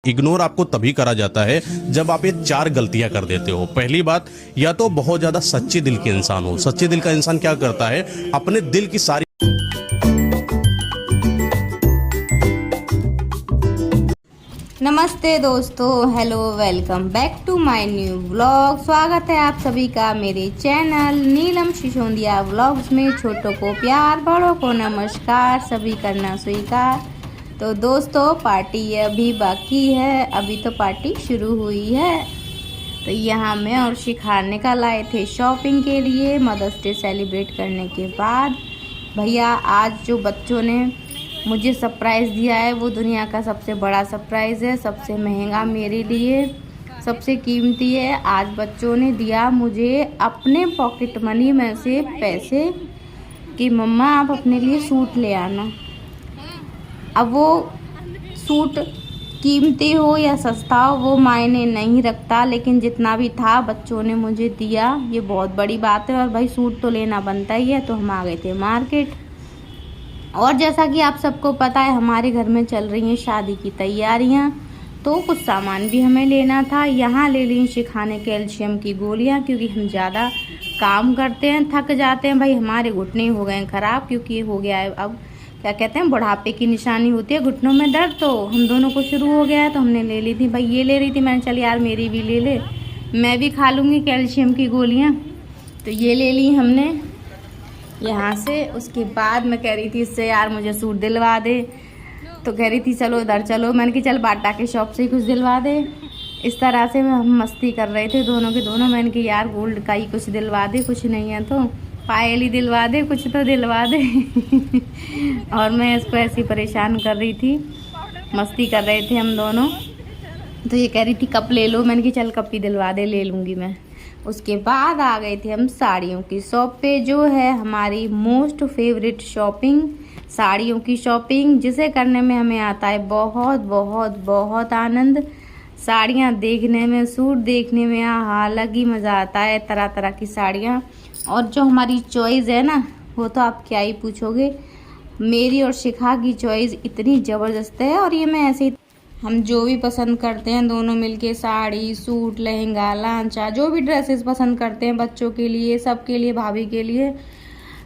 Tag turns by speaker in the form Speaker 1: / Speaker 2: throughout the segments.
Speaker 1: Ignore आपको तभी करा जाता है जब आप ये 4 गलतियां कर देते हो। पहली बात, या तो बहुत ज्यादा सच्चे दिल के इंसान हो। सच्चे दिल का इंसान क्या करता है, अपने दिल की सारी
Speaker 2: नमस्ते दोस्तों, hello, welcome back to my new vlog. स्वागत है आप सभी का मेरे चैनल नीलम सिसोदिया व्लॉग्स में। छोटों को प्यार, बड़ों को नमस्कार, सभी करना स्वीकार। तो दोस्तों, पार्टी अभी बाकी है, अभी तो पार्टी शुरू हुई है। तो यहाँ मैं और शिखाने का लाए थे शॉपिंग के लिए मदर्स डे सेलिब्रेट करने के बाद। भैया आज जो बच्चों ने मुझे सरप्राइज़ दिया है वो दुनिया का सबसे बड़ा सरप्राइज़ है, सबसे महंगा मेरे लिए, सबसे कीमती है। आज बच्चों ने दिया मुझे अपने पॉकेट मनी में से पैसे कि मम्मा आप अपने लिए सूट ले आना। अब वो सूट कीमती हो या सस्ता हो वो मायने नहीं रखता, लेकिन जितना भी था बच्चों ने मुझे दिया, ये बहुत बड़ी बात है। और भाई सूट तो लेना बनता ही है, तो हम आ गए थे मार्केट। और जैसा कि आप सबको पता है हमारे घर में चल रही हैं शादी की तैयारियां, तो कुछ सामान भी हमें लेना था। यहाँ ले ली शिखाने कैल्शियम की गोलियां, क्योंकि हम ज़्यादा काम करते हैं, थक जाते हैं। भाई हमारे घुटने हो गए हैं ख़राब, क्योंकि हो गया है अब क्या कहते हैं, बुढ़ापे की निशानी होती है घुटनों में दर्द। तो हम दोनों को शुरू हो गया है, तो हमने ले ली थी। भाई ये ले रही थी, मैंने चल यार मेरी भी ले ले, मैं भी खा लूँगी कैल्शियम की गोलियाँ। तो ये ले ली हमने यहाँ से। उसके बाद मैं कह रही थी इससे यार मुझे सूट दिलवा दे, तो कह रही थी चलो इधर चलो। मैंने कहा चल बाटा के शॉप से ही कुछ दिलवा दे। इस तरह से हम मस्ती कर रहे थे दोनों के दोनों। मैंने कहा यार गोल्ड का ही कुछ दिलवा दे, कुछ नहीं है तो पायल ही दिलवा दे, कुछ तो दिलवा दे। और मैं इसको ऐसी परेशान कर रही थी, मस्ती कर रहे थे हम दोनों। तो ये कह रही थी कप ले लो, मैंने कहा चल कप ही दिलवा दे, ले लूँगी मैं। उसके बाद आ गए थे हम साड़ियों की शॉप पे, जो है हमारी मोस्ट फेवरेट शॉपिंग, साड़ियों की शॉपिंग, जिसे करने में हमें आता है बहुत बहुत बहुत आनंद। साड़ियाँ देखने में, सूट देखने में अलग ही मज़ा आता है, तरह तरह की साड़ियाँ। और जो हमारी चॉइस है ना, वो तो आप क्या ही पूछोगे। मेरी और शिखा की चॉइस इतनी ज़बरदस्त है। और ये मैं ऐसे ही, हम जो भी पसंद करते हैं दोनों मिलके, साड़ी, सूट, लहंगा, लांचा, जो भी ड्रेसेस पसंद करते हैं बच्चों के लिए, सबके लिए, भाभी के लिए,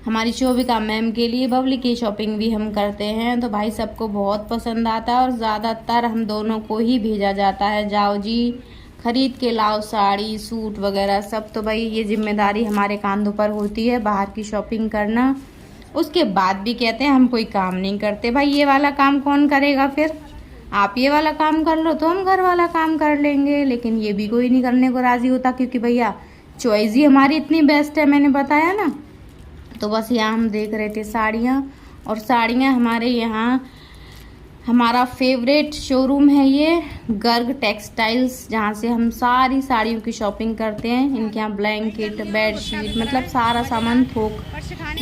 Speaker 2: हमारी शोभिका मैम के लिए, बबली की शॉपिंग भी हम करते हैं। तो भाई सबको बहुत पसंद आता है, और ज़्यादातर हम दोनों को ही भेजा जाता है, जाओ जी खरीद के लाओ साड़ी, सूट वगैरह सब। तो भाई ये जिम्मेदारी हमारे कांधों पर होती है, बाहर की शॉपिंग करना। उसके बाद भी कहते हैं हम कोई काम नहीं करते। भाई ये वाला काम कौन करेगा फिर? आप ये वाला काम कर लो तो हम घर वाला काम कर लेंगे, लेकिन ये भी कोई नहीं करने को राजी होता, क्योंकि भैया चॉइस ही हमारी इतनी बेस्ट है, मैंने बताया ना। तो बस यहाँ हम देख रहे थे साड़ियाँ। और साड़ियाँ हमारे यहाँ, हमारा फेवरेट शोरूम है ये गर्ग टेक्सटाइल्स, जहाँ से हम सारी साड़ियों की शॉपिंग करते हैं। इनके यहाँ ब्लैंकेट, बेडशीट, मतलब सारा सामान थोक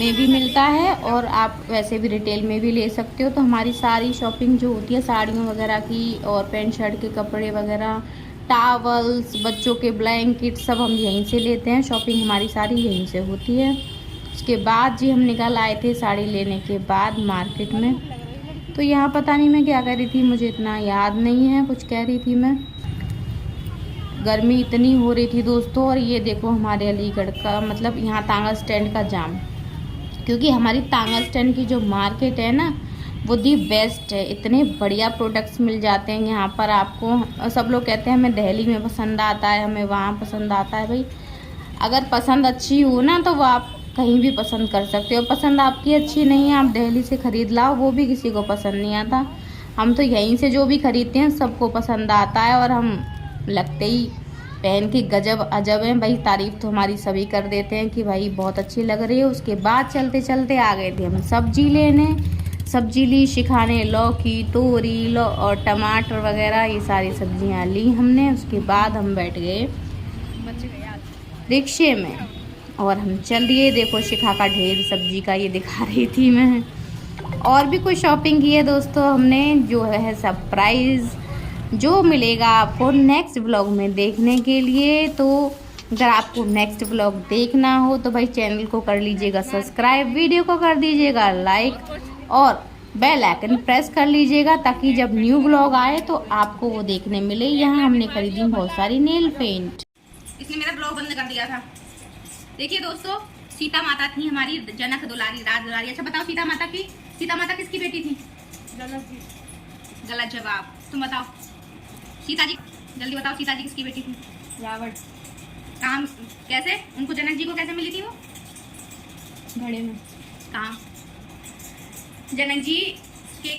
Speaker 2: में भी मिलता है, और आप वैसे भी रिटेल में भी ले सकते हो। तो हमारी सारी शॉपिंग जो होती है साड़ियों वगैरह की, और पैंट शर्ट के कपड़े वगैरह, टावल्स, बच्चों के ब्लैंकेट, सब हम यहीं से लेते हैं। शॉपिंग हमारी सारी यहीं से होती है। उसके बाद जी हम निकल आए थे साड़ी लेने के बाद मार्केट में। तो यहाँ पता नहीं मैं क्या कह रही थी, मुझे इतना याद नहीं है, कुछ कह रही थी मैं। गर्मी इतनी हो रही थी दोस्तों। और ये देखो हमारे अलीगढ़ का, मतलब यहाँ तांगा स्टैंड का जाम, क्योंकि हमारी तांगा स्टैंड की जो मार्केट है ना, वो दी बेस्ट है। इतने बढ़िया प्रोडक्ट्स मिल जाते हैं यहाँ पर आपको। सब लोग कहते हैं हमें दिल्ली में पसंद आता है, हमें वहाँ पसंद आता है। भाई अगर पसंद अच्छी हो ना, तो वो आप कहीं भी पसंद कर सकते हो। पसंद आपकी अच्छी नहीं है, आप दिल्ली से ख़रीद लाओ, वो भी किसी को पसंद नहीं आता। हम तो यहीं से जो भी ख़रीदते हैं सबको पसंद आता है, और हम लगते ही पहन के गजब अजब हैं। भाई तारीफ़ तो हमारी सभी कर देते हैं कि भाई बहुत अच्छी लग रही है। उसके बाद चलते चलते आ गए थे हम सब्जी लेने। सब्जी ली शिखाने, लौकी, तोरी और टमाटर वगैरह, ये सारी सब्जियां ली हमने। उसके बाद हम बैठ गए रिक्शे में और हम चल दिए। देखो शिखा का ढेर सब्जी का ये दिखा रही थी मैं। और भी कुछ शॉपिंग की है दोस्तों हमने, जो है सरप्राइज़, जो मिलेगा आपको नेक्स्ट व्लॉग में देखने के लिए। तो अगर आपको नेक्स्ट व्लॉग देखना हो तो भाई चैनल को कर लीजिएगा सब्सक्राइब, वीडियो को कर दीजिएगा लाइक, और बेल आइकन प्रेस कर लीजिएगा ताकि जब न्यू ब्लॉग आए तो आपको वो देखने मिले। यहाँ हमने खरीदी बहुत सारी नेल पेंट।
Speaker 3: इसने मेरा ब्लॉग बंद कर दिया था। देखिए दोस्तों, सीता माता थी हमारी, जनक दुलारी, राज दुलारी। अच्छा बताओ, सीता माता किसकी बेटी थी? गलत जवाब। तुम बताओ सीता जी, जल्दी बताओ सीता जी किसकी बेटी थी?
Speaker 2: रावण।
Speaker 3: काम कैसे, उनको जनक जी को कैसे मिली थी वो?
Speaker 2: घड़े में।
Speaker 3: कहाँ? जनक जी के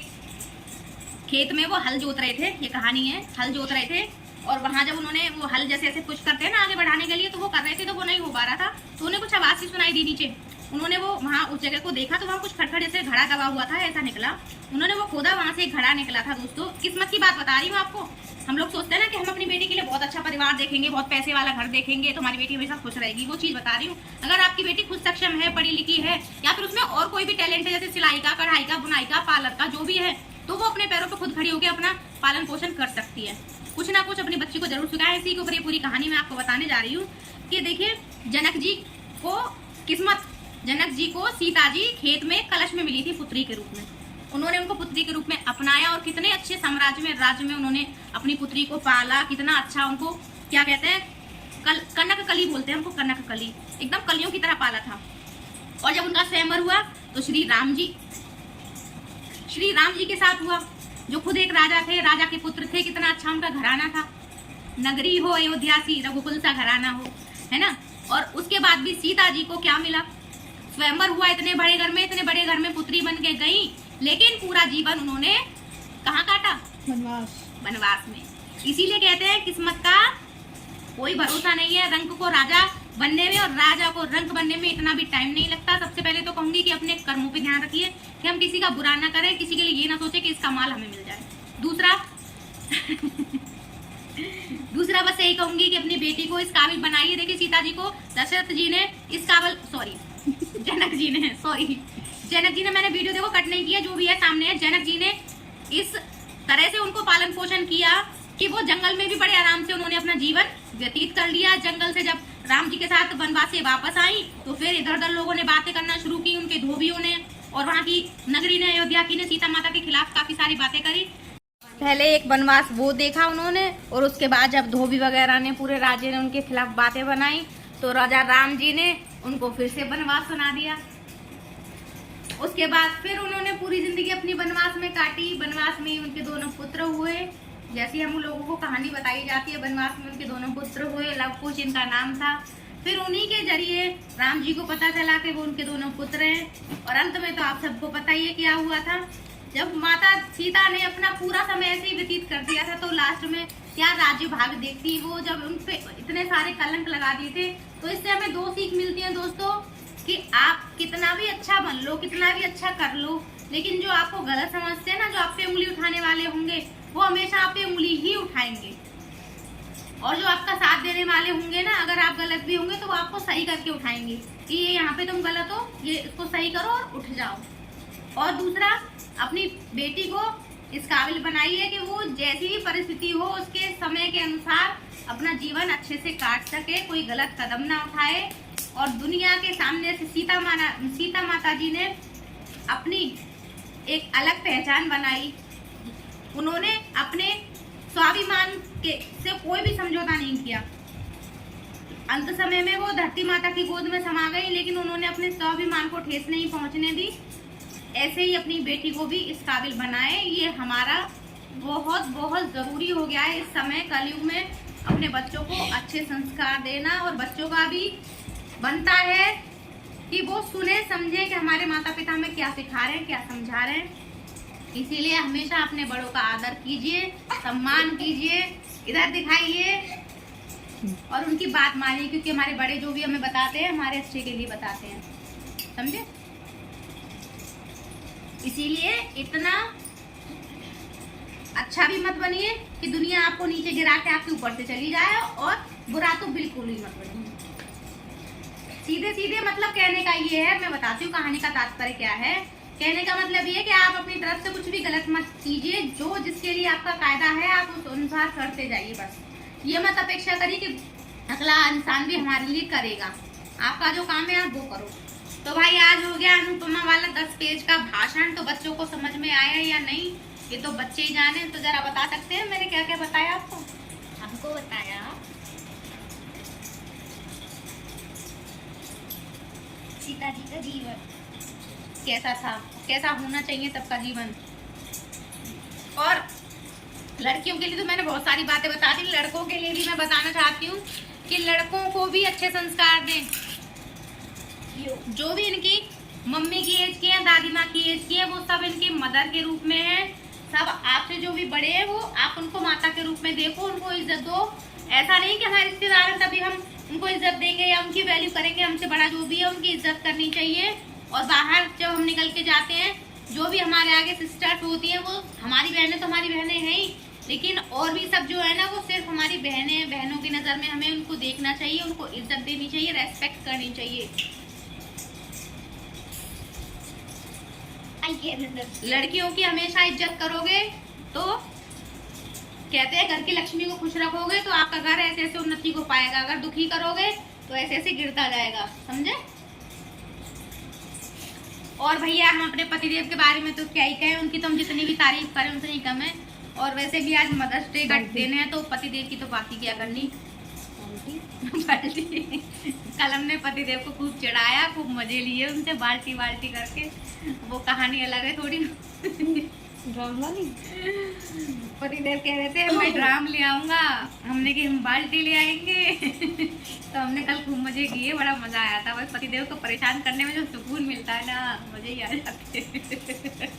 Speaker 3: खेत में वो हल जोत रहे थे, ये कहानी है। हल जोत रहे थे और वहां जब उन्होंने वो हल जैसे ऐसे कुछ करते हैं ना आगे बढ़ाने के लिए, तो वो कर रहे थे तो वो नहीं हो पा रहा था, तो उन्हें कुछ आवाज सी सुनाई दी नीचे। उन्होंने वो वहां उस जगह को देखा तो वहां कुछ खड़खड़ जैसे घड़ा दबा हुआ था, ऐसा निकला। उन्होंने वो खोदा, वहां से एक घड़ा निकला था। दोस्तों किस्मत की बात बता रही हूँ आपको। हम लोग सोचते हैं ना कि हम अपनी बेटी के लिए बहुत अच्छा परिवार देखेंगे, बहुत पैसे वाला घर देखेंगे तो हमारी बेटी हमेशा खुश रहेगी। वो चीज बता रही हूँ। अगर आपकी बेटी खुद सक्षम है, पढ़ी लिखी है, या फिर उसमें और कोई भी टैलेंट है जैसे सिलाई का, कढ़ाई का, बुनाई का, पार्लर का, जो भी है, तो वो अपने पैरों पर खुद खड़ी होकर अपना पालन पोषण कर सकती है। कुछ ना कुछ अपनी बच्ची को जरूर सिखाए। इसी के ऊपर ये पूरी कहानी मैं आपको बताने जा रही हूँ कि देखिए, जनक जी को किस्मत, जनक जी को सीता जी खेत में कलश में मिली थी पुत्री के रूप में। उन्होंने उनको पुत्री के रूप में अपनाया और कितने अच्छे साम्राज्य में, राज्य में उन्होंने अपनी पुत्री को पाला। कितना अच्छा उनको, क्या कहते हैं, कनक कली बोलते हैं उनको, कनक कली, एकदम कलियों की तरह पाला था। और जब उनका स्वयंवर हुआ तो श्री राम जी के साथ हुआ, जो खुद एक राजा थे, राजा के पुत्र थे। कितना अच्छा उनका घराना था, नगरी हो अयोध्या सी, रघुकुल सा घराना हो, है ना। और उसके बाद भी सीता जी को क्या मिला? स्वयंवर हुआ इतने बड़े घर में पुत्री बन के गई, लेकिन पूरा जीवन उन्होंने कहाँ काटा? वनवास में। इसीलिए कहते हैं किस्मत का कोई भरोसा नहीं है। रंक को राजा बनने में और राजा को रंक बनने में इतना भी टाइम नहीं लगता। सबसे पहले तो कहूंगी कि अपने कर्मों पे ध्यान रखिए, कि हम किसी का बुरा ना करें, किसी के लिए ये ना सोचे कि इसका माल हमें मिल जाए। दूसरा बस यही कहूंगी कि अपनी बेटी को इस काबिल बनाइए। देखिए सीता जी को दशरथ जी ने इस काबिल, जनक जी ने मैंने वीडियो देखो कट नहीं किया, जो भी है सामने है। जनक जी ने इस तरह से उनको पालन पोषण किया कि वो जंगल में भी बड़े आराम से उन्होंने अपना जीवन व्यतीत कर लिया। जंगल से जब राम जी के साथ वनवास से वापस आई तो फिर इधर उधर लोगों ने बातें करना शुरू की, उनके धोबियों ने और वहाँ की नगरी ने, अयोध्या की ने सीता माता के खिलाफ काफी सारी बातें करी। पहले एक वनवास वो देखा उन्होंने, और उसके बाद जब धोबी वगैरह ने, पूरे राज्य ने उनके खिलाफ बातें बनाई तो राजा राम जी ने उनको फिर से वनवास सुना दिया। उसके बाद फिर उन्होंने पूरी जिंदगी अपनी वनवास में काटी। वनवास में उनके दोनों पुत्र हुए, जैसे हम लोगों को कहानी बताई जाती है। वनवास में उनके दोनों पुत्र हुए, लव कुश इनका नाम था। फिर उन्हीं के जरिए राम जी को पता चला कि वो उनके दोनों पुत्र हैं। और अंत में तो आप सबको पता ही है क्या हुआ था। जब माता सीता ने अपना पूरा समय ऐसे ही व्यतीत कर दिया था तो लास्ट में क्या राज्य भाग देखती वो, जब उन पे इतने सारे कलंक लगा दिए थे। तो इससे हमें दो सीख मिलती है दोस्तों, कि आप कितना भी अच्छा बन लो, कितना भी अच्छा कर लो, लेकिन जो आपको गलत समझते हैं ना, जो आप पे उंगली उठाने वाले होंगे, वो हमेशा आप पे उंगली ही उठाएंगे। और जो आपका साथ देने वाले होंगे ना, अगर आप गलत भी होंगे तो वो आपको सही करके उठाएंगे कि ये यहाँ पे तुम गलत हो, ये इसको सही करो और उठ जाओ। और दूसरा, अपनी बेटी को इस काबिल बनाइए कि वो जैसी भी परिस्थिति हो उसके समय के अनुसार अपना जीवन अच्छे से काट सके, कोई गलत कदम ना उठाए। और दुनिया के सामने से सीता माता जी ने अपनी एक अलग पहचान बनाई। उन्होंने अपने स्वाभिमान के से कोई भी समझौता नहीं किया। अंत समय में वो धरती माता की गोद में समा गई, लेकिन उन्होंने अपने स्वाभिमान को ठेस नहीं पहुंचने दी। ऐसे ही अपनी बेटी को भी इस काबिल बनाए। ये हमारा बहुत बहुत जरूरी हो गया है इस समय कलयुग में, अपने बच्चों को अच्छे संस्कार देना। और बच्चों का भी बनता है कि वो सुने समझे कि हमारे माता पिता हमें क्या सिखा रहे हैं, क्या समझा रहे हैं। इसीलिए हमेशा अपने बड़ों का आदर कीजिए, सम्मान कीजिए, इधर दिखाइए और उनकी बात मानिए, क्योंकि हमारे बड़े जो भी हमें बताते हैं हमारे अच्छे के लिए बताते हैं, समझे। इसीलिए इतना अच्छा भी मत बनिए कि दुनिया आपको नीचे गिरा के आपके ऊपर से चली जाए, और बुरा तो बिल्कुल ही मत बनिए। सीधे सीधे मतलब कहने का ये है, मैं बताती हूँ कहानी का तात्पर्य क्या है। कहने का मतलब ये है कि आप अपनी तरफ से कुछ भी गलत मत कीजिए, जो जिसके लिए आपका कायदा है आप उस अनुसार करते जाइए। बस ये मत अपेक्षा करिए कि अगला इंसान भी हमारे लिए करेगा। आपका जो काम है आप वो करो। तो भाई आज हो गया अनुपमा वाला 10 पेज का भाषण। तो बच्चों को समझ में आया या नहीं ये तो बच्चे ही जाने। तो जरा बता सकते हैं मैंने क्या क्या बताया आपको?
Speaker 4: हमको बताया सीता जी का जीवन
Speaker 3: कैसा था, कैसा होना चाहिए सबका जीवन। और लड़कियों के लिए तो मैंने बहुत सारी बातें बता दी, लड़कों के लिए भी मैं बताना चाहती हूँ कि लड़कों को भी अच्छे संस्कार दें। जो भी इनकी मम्मी की एज की है, दादी माँ की एज की है, वो सब इनकी मदर के रूप में है। सब आपसे जो भी बड़े हैं वो आप उनको माता के रूप में देखो, उनको इज्जत दो। ऐसा नहीं कि हमारे रिश्तेदार हैं तभी हम उनको इज्जत देंगे या उनकी वैल्यू करेंगे। हमसे बड़ा जो भी है उनकी इज्जत करनी चाहिए। और बाहर जब हम निकल के जाते हैं, जो भी हमारे आगे सिस्टर्स होती हैं वो हमारी बहनें तो हमारी बहनें हैं ही, लेकिन और भी सब जो है ना वो सिर्फ हमारी बहनें। बहनों की नज़र में हमें उनको देखना चाहिए, उनको इज्जत देनी चाहिए, रेस्पेक्ट करनी चाहिए। लड़कियों की हमेशा इज्जत करोगे तो कहते हैं घर की लक्ष्मी को खुश रखोगे तो आपका घर ऐसे ऐसे उन्नति को पाएगा। अगर दुखी करोगे तो ऐसे ऐसे गिरता जाएगा, समझे। और भैया हम अपने पतिदेव के बारे में तो क्या ही कहें, उनकी तो हम जितनी भी तारीफ करें उतनी कम है। और वैसे भी आज मदर्स डे का दिन है तो पतिदेव की तो बात ही क्या करनी। बाल्टी कल हमने पतिदेव को खूब चढ़ाया, खूब मजे लिए उनसे बाल्टी बाल्टी करके। वो कहानी अलग है थोड़ी।
Speaker 2: ड्रामा नहीं,
Speaker 3: पतिदेव कह रहे थे मैं ड्राम ले आऊंगा, हमने कि हम बाल्टी ले आएंगे। तो हमने कल खूब मजे किए, बड़ा मजा आया था। बस पतिदेव को परेशान करने में जो सुकून मिलता है ना, मजे ही आ जाते हैं।